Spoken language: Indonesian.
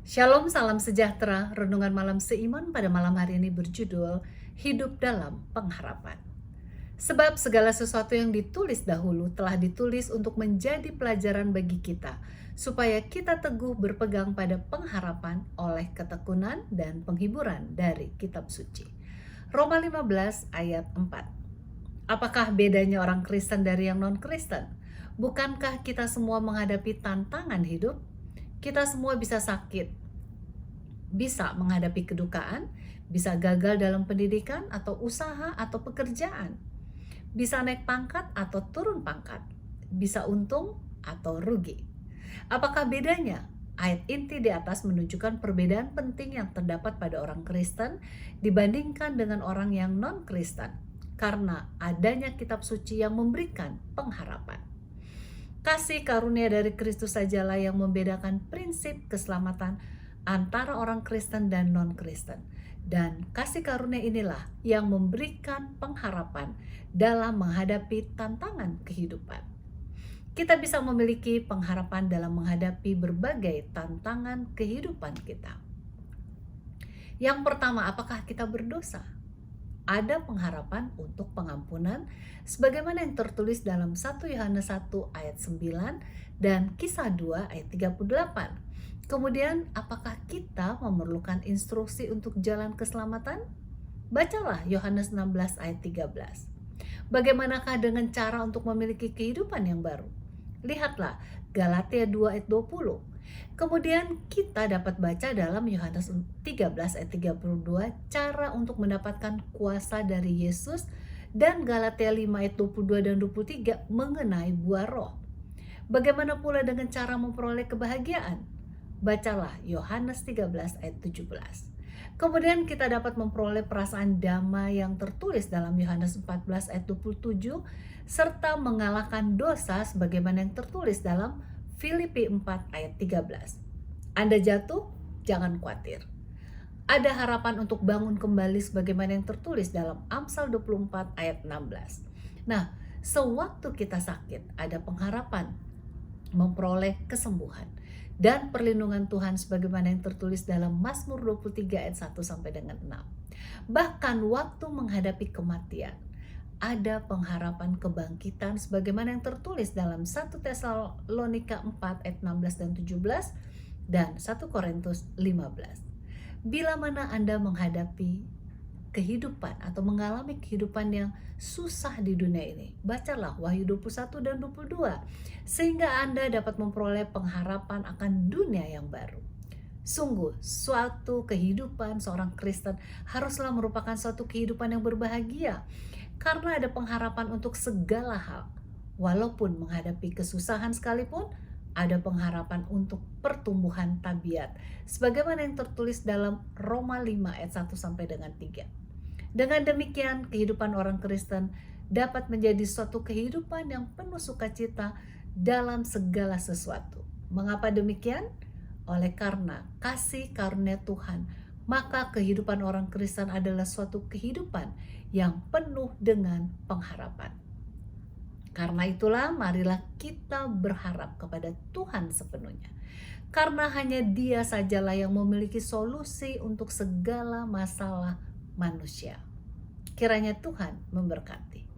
Shalom, salam sejahtera. Renungan malam seiman pada malam hari ini berjudul Hidup dalam Pengharapan. Sebab segala sesuatu yang ditulis dahulu telah ditulis untuk menjadi pelajaran bagi kita, supaya kita teguh berpegang pada pengharapan oleh ketekunan dan penghiburan dari kitab suci. Roma 15 ayat 4. Apakah bedanya orang Kristen dari yang non-Kristen? Bukankah kita semua menghadapi tantangan hidup? Kita semua bisa sakit, bisa menghadapi kedukaan, bisa gagal dalam pendidikan atau usaha atau pekerjaan, bisa naik pangkat atau turun pangkat, bisa untung atau rugi. Apakah bedanya? Ayat inti di atas menunjukkan perbedaan penting yang terdapat pada orang Kristen dibandingkan dengan orang yang non-Kristen, karena adanya kitab suci yang memberikan pengharapan. Kasih karunia dari Kristus sajalah yang membedakan prinsip keselamatan antara orang Kristen dan non-Kristen. Dan kasih karunia inilah yang memberikan pengharapan dalam menghadapi tantangan kehidupan. Kita bisa memiliki pengharapan dalam menghadapi berbagai tantangan kehidupan kita. Yang pertama, apakah kita berdosa? Ada pengharapan untuk pengampunan sebagaimana yang tertulis dalam 1 Yohanes 1 ayat 9 dan Kisah 2 ayat 38. Kemudian, apakah kita memerlukan instruksi untuk jalan keselamatan? Bacalah Yohanes 16 ayat 13. Bagaimanakah dengan cara untuk memiliki kehidupan yang baru? Lihatlah Galatia 2 ayat 20. Kemudian kita dapat baca dalam Yohanes 13 ayat 32 cara untuk mendapatkan kuasa dari Yesus, dan Galatia 5 ayat 22 dan 23 mengenai buah roh. Bagaimana pula dengan cara memperoleh kebahagiaan? Bacalah Yohanes 13 ayat 17. Kemudian kita dapat memperoleh perasaan damai yang tertulis dalam Yohanes 14 ayat 27 serta mengalahkan dosa sebagaimana yang tertulis dalam Filipi 4 ayat 13. Anda jatuh? Jangan khawatir. Ada harapan untuk bangun kembali sebagaimana yang tertulis dalam Amsal 24 ayat 16. Nah, sewaktu kita sakit, ada pengharapan memperoleh kesembuhan dan perlindungan Tuhan sebagaimana yang tertulis dalam Mazmur 23 ayat 1 sampai dengan 6. Bahkan waktu menghadapi kematian, ada pengharapan kebangkitan sebagaimana yang tertulis dalam 1 Tesalonika 4 ayat 16 dan 17 dan 1 Korintus 15. Bila mana Anda menghadapi kehidupan atau mengalami kehidupan yang susah di dunia ini, bacalah Wahyu 21 dan 22 sehingga Anda dapat memperoleh pengharapan akan dunia yang baru. Sungguh, suatu kehidupan seorang Kristen haruslah merupakan suatu kehidupan yang berbahagia karena ada pengharapan untuk segala hal. Walaupun menghadapi kesusahan sekalipun, ada pengharapan untuk pertumbuhan tabiat sebagaimana yang tertulis dalam Roma 5 ayat 1 sampai dengan 3. Dengan demikian, kehidupan orang Kristen dapat menjadi suatu kehidupan yang penuh sukacita dalam segala sesuatu. Mengapa demikian? Oleh karena kasih karunia Tuhan, maka kehidupan orang Kristen adalah suatu kehidupan yang penuh dengan pengharapan. Karena itulah, marilah kita berharap kepada Tuhan sepenuhnya. Karena hanya Dia sajalah yang memiliki solusi untuk segala masalah manusia. Kiranya Tuhan memberkati.